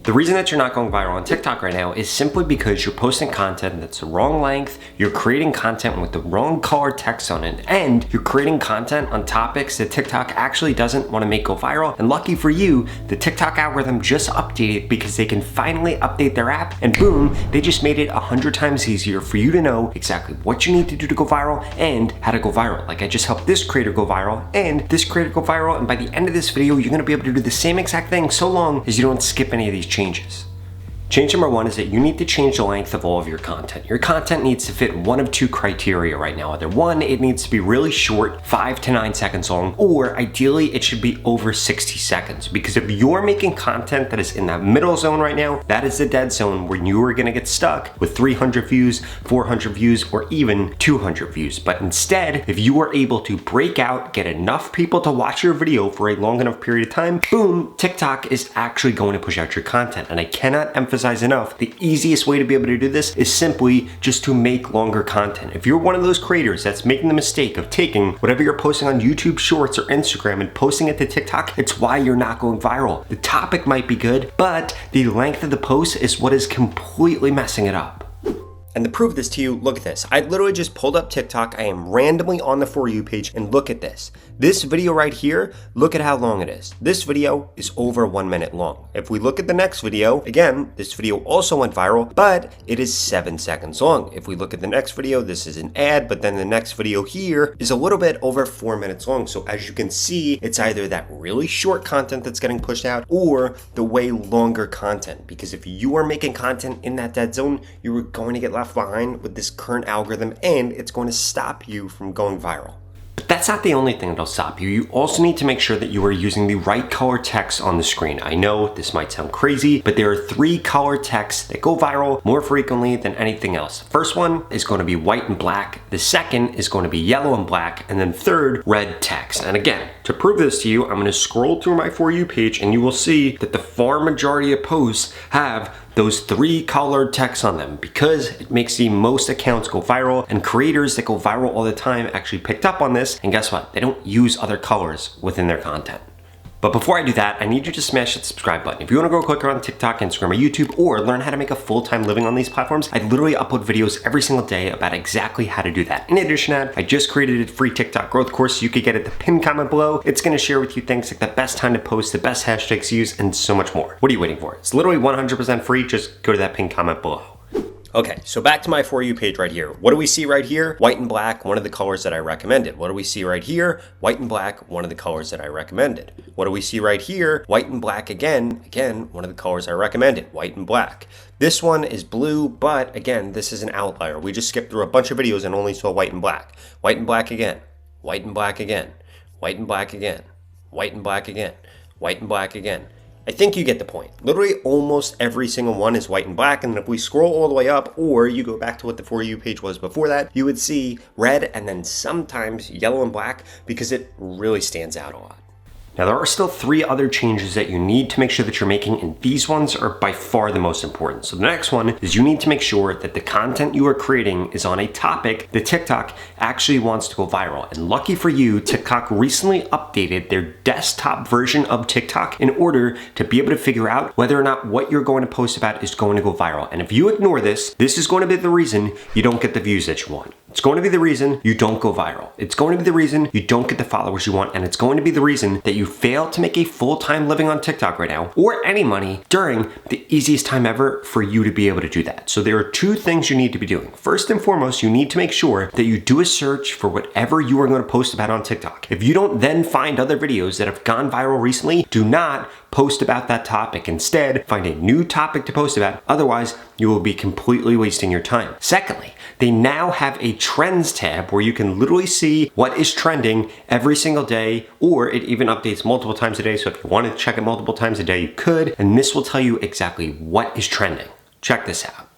The reason that you're not going viral on TikTok right now is simply because you're posting content that's the wrong length, you're creating content with the wrong color text on it, and you're creating content on topics that TikTok actually doesn't want to make go viral. And lucky for you, the TikTok algorithm just updated because they can finally update their app, and boom, they just made it 100 times easier for you to know exactly what you need to do to go viral and how to go viral. Like I just helped this creator go viral and this creator go viral, and by the end of this video, you're gonna be able to do the same exact thing so long as you don't skip any of these changes. Change number one is that you need to change the length of all of your content. Your content needs to fit one of two criteria right now. Either one, it needs to be really short, 5 to 9 seconds long, or ideally it should be over 60 seconds. Because if you're making content that is in that middle zone right now, that is the dead zone where you are gonna get stuck with 300 views, 400 views, or even 200 views. But instead, if you are able to break out, get enough people to watch your video for a long enough period of time, boom, TikTok is actually going to push out your content. And I cannot emphasize enough, the easiest way to be able to do this is simply just to make longer content. If you're one of those creators that's making the mistake of taking whatever you're posting on YouTube Shorts or Instagram and posting it to TikTok, it's why you're not going viral. The topic might be good, but the length of the post is what is completely messing it up. And to prove this to you, look at this. I literally just pulled up TikTok. I am randomly on the For You page, and look at this. This video right here, look at how long it is. This video is over 1 minute long. If we look at the next video, again, this video also went viral, but it is 7 seconds long. If we look at the next video, this is an ad, but then the next video here is a little bit over 4 minutes long. So as you can see, it's either that really short content that's getting pushed out or the way longer content. Because if you are making content in that dead zone, you are going to get left behind with this current algorithm, and it's going to stop you from going viral. But that's not the only thing that'll stop you. You also need to make sure that you are using the right color text on the screen. I know this might sound crazy, but there are 3 color texts that go viral more frequently than anything else. First one is going to be white and black. The second is going to be yellow and black. And then third, red text. And again, to prove this to you, I'm going to scroll through my For You page, and you will see that the far majority of posts have those 3 colored texts on them because it makes the most accounts go viral, and creators that go viral all the time actually picked up on this, and guess what? They don't use other colors within their content. But before I do that, I need you to smash that subscribe button. If you want to grow quicker on TikTok, Instagram, or YouTube, or learn how to make a full-time living on these platforms, I literally upload videos every single day about exactly how to do that. In addition to that, I just created a free TikTok growth course. You could get it at the pinned comment below. It's going to share with you things like the best time to post, the best hashtags to use, and so much more. What are you waiting for? It's literally 100% free. Just go to that pinned comment below. Okay, so back to my For You page right here. What do we see right here? White and black, one of the colors that I recommended. What do we see right here? White and black, one of the colors that I recommended. What do we see right here? White and black again, one of the colors I recommended, white and black. This one is blue, but again, this is an outlier. We just skipped through a bunch of videos and only saw white and black. White and black again, white and black again, white and black again, white and black again, white and black again. I think you get the point. Literally almost every single one is white and black, and if we scroll all the way up, or you go back to what the For You page was before that, you would see red and then sometimes yellow and black because it really stands out a lot. Now there are still 3 other changes that you need to make sure that you're making, and these ones are by far the most important. So the next one is you need to make sure that the content you are creating is on a topic that TikTok actually wants to go viral. And lucky for you, TikTok recently updated their desktop version of TikTok in order to be able to figure out whether or not what you're going to post about is going to go viral. And if you ignore this, this is going to be the reason you don't get the views that you want. It's going to be the reason you don't go viral. It's going to be the reason you don't get the followers you want, and it's going to be the reason that you fail to make a full-time living on TikTok right now, or any money during the easiest time ever for you to be able to do that. So there are 2 things you need to be doing. First and foremost, you need to make sure that you do a search for whatever you are going to post about on TikTok. If you don't then find other videos that have gone viral recently, do not post about that topic. Instead, find a new topic to post about. Otherwise, you will be completely wasting your time. Secondly, they now have a trends tab where you can literally see what is trending every single day, or it even updates multiple times a day. So if you want to check it multiple times a day, you could, and this will tell you exactly what is trending. Check this out.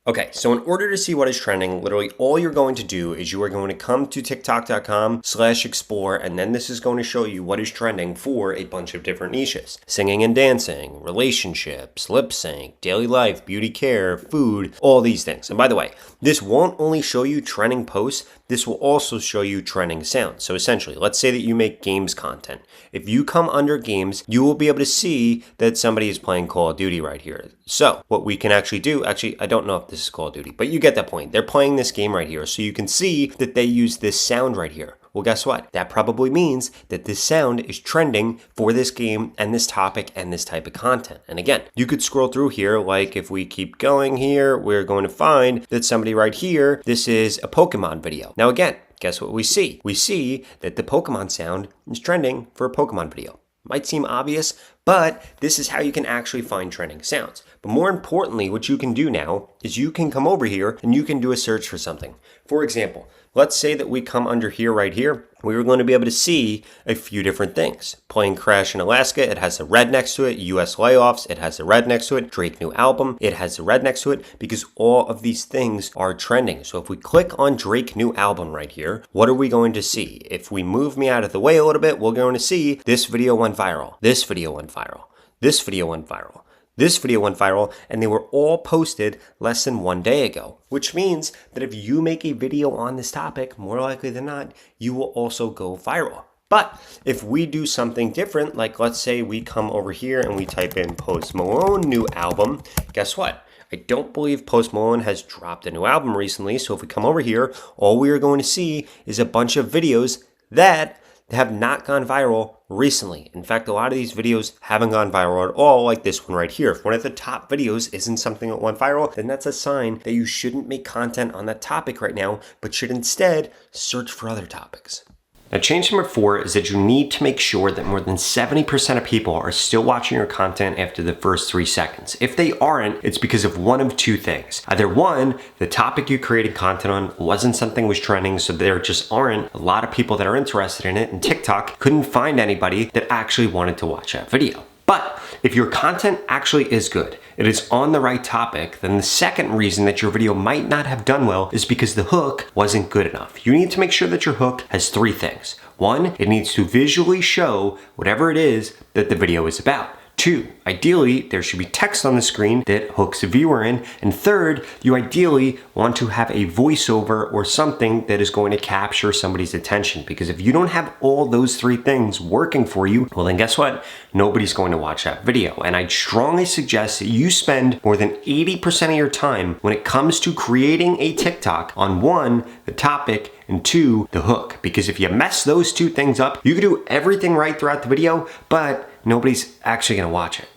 Okay, so in order to see what is trending, literally all you're going to do is you are going to come to tiktok.com/explore, and then this is going to show you what is trending for a bunch of different niches. Singing and dancing, relationships, lip sync, daily life, beauty care, food, all these things. And by the way, this won't only show you trending posts this will also show you trending sounds. So essentially, let's say that you make games content. If you come under games, you will be able to see that somebody is playing Call of Duty right here. So what we can actually do, I don't know if this is Call of Duty, but you get that point. They're playing this game right here. So you can see that they use this sound right here. Well, guess what? That probably means that this sound is trending for this game and this topic and this type of content. And again, you could scroll through here, like if we keep going here, we're going to find that somebody right here, this is a Pokemon video. Now again, guess what we see? We see that the Pokemon sound is trending for a Pokemon video. Might seem obvious, but this is how you can actually find trending sounds. But more importantly, what you can do now is you can come over here and you can do a search for something. For example, let's say that we come under here right here. We're going to be able to see a few different things. Plane crash in Alaska, it has a red next to it. US layoffs, it has a red next to it. Drake new album, it has a red next to it, because all of these things are trending. So if we click on Drake new album right here, what are we going to see? If we move me out of the way a little bit, we're going to see this video went viral. This video went viral. This video went viral. This video went viral, and they were all posted less than 1 day ago, which means that if you make a video on this topic, more likely than not, you will also go viral. But if we do something different, like let's say we come over here and we type in Post Malone new album, guess what? I don't believe Post Malone has dropped a new album recently, so if we come over here, all we are going to see is a bunch of videos that have not gone viral recently. In fact, a lot of these videos haven't gone viral at all, like this one right here. If one of the top videos isn't something that went viral, then that's a sign that you shouldn't make content on that topic right now, but should instead search for other topics. Now, change number 4 is that you need to make sure that more than 70% of people are still watching your content after the first 3 seconds. If they aren't, it's because of one of 2 things. Either 1, the topic you created content on wasn't something was trending, so there just aren't a lot of people that are interested in it, and TikTok couldn't find anybody that actually wanted to watch that video. But if your content actually is good, it is on the right topic, then the second reason that your video might not have done well is because the hook wasn't good enough. You need to make sure that your hook has 3 things. 1, it needs to visually show whatever it is that the video is about. 2, ideally, there should be text on the screen that hooks the viewer in. And 3rd, you ideally want to have a voiceover or something that is going to capture somebody's attention. Because if you don't have all those 3 things working for you, well then guess what? Nobody's going to watch that video. And I'd strongly suggest that you spend more than 80% of your time when it comes to creating a TikTok on 1, the topic, and 2, the hook. Because if you mess those 2 things up, you can do everything right throughout the video, but nobody's actually gonna watch it.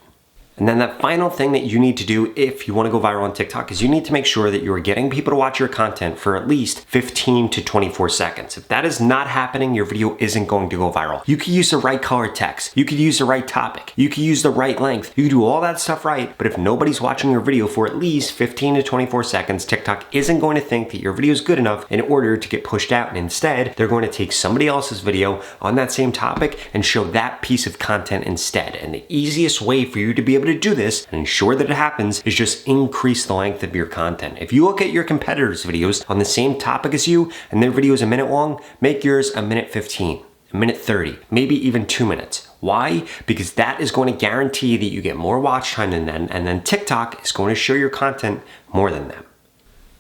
And then that final thing that you need to do if you wanna go viral on TikTok is you need to make sure that you are getting people to watch your content for at least 15 to 24 seconds. If that is not happening, your video isn't going to go viral. You could use the right color text. You could use the right topic. You could use the right length. You could do all that stuff right, but if nobody's watching your video for at least 15 to 24 seconds, TikTok isn't going to think that your video is good enough in order to get pushed out. And instead, they're going to take somebody else's video on that same topic and show that piece of content instead. And the easiest way for you to be able to do this and ensure that it happens is just increase the length of your content. If you look at your competitors' videos on the same topic as you and their video is a minute long, make yours a minute 15, a minute 30, maybe even 2 minutes. Why? Because that is going to guarantee that you get more watch time than them, and then TikTok is going to show your content more than them.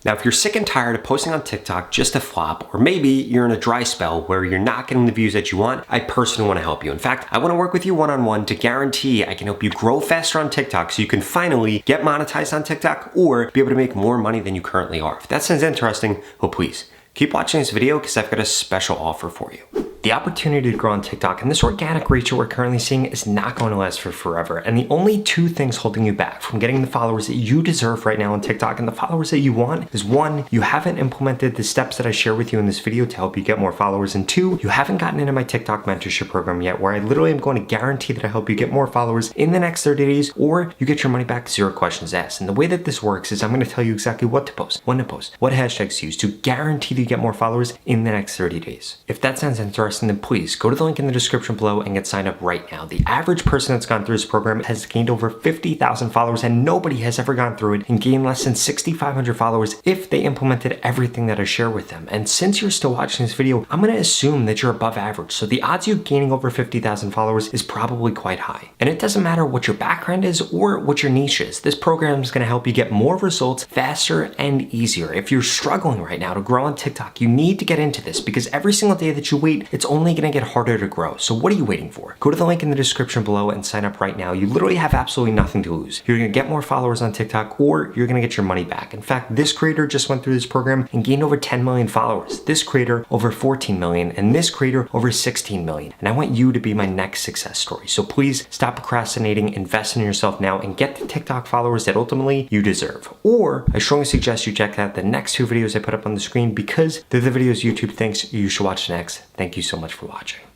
Now, if you're sick and tired of posting on TikTok just to flop, or maybe you're in a dry spell where you're not getting the views that you want, I personally want to help you. In fact, I want to work with you one-on-one to guarantee I can help you grow faster on TikTok so you can finally get monetized on TikTok or be able to make more money than you currently are. If that sounds interesting, well, please keep watching this video because I've got a special offer for you. The opportunity to grow on TikTok and this organic reach that we're currently seeing is not going to last for forever. And the only 2 things holding you back from getting the followers that you deserve right now on TikTok and the followers that you want is 1, you haven't implemented the steps that I share with you in this video to help you get more followers. And 2, you haven't gotten into my TikTok mentorship program yet, where I literally am going to guarantee that I help you get more followers in the next 30 days, or you get your money back, 0 questions asked. And the way that this works is I'm going to tell you exactly what to post, when to post, what hashtags to use to guarantee that you get more followers in the next 30 days. If that sounds interesting, interested, then please go to the link in the description below and get signed up right now. The average person that's gone through this program has gained over 50,000 followers, and nobody has ever gone through it and gained less than 6,500 followers if they implemented everything that I share with them. And since you're still watching this video, I'm going to assume that you're above average. So the odds of you gaining over 50,000 followers is probably quite high. And it doesn't matter what your background is or what your niche is. This program is going to help you get more results faster and easier. If you're struggling right now to grow on TikTok, you need to get into this because every single day that you wait, it's only going to get harder to grow. So what are you waiting for? Go to the link in the description below and sign up right now. You literally have absolutely nothing to lose. You're going to get more followers on TikTok, or you're going to get your money back. In fact, this creator just went through this program and gained over 10 million followers. This creator over 14 million, and this creator over 16 million. And I want you to be my next success story. So please stop procrastinating, invest in yourself now, and get the TikTok followers that ultimately you deserve. Or I strongly suggest you check out the next two videos I put up on the screen because they're the videos YouTube thinks you should watch next. Thank you so much for watching.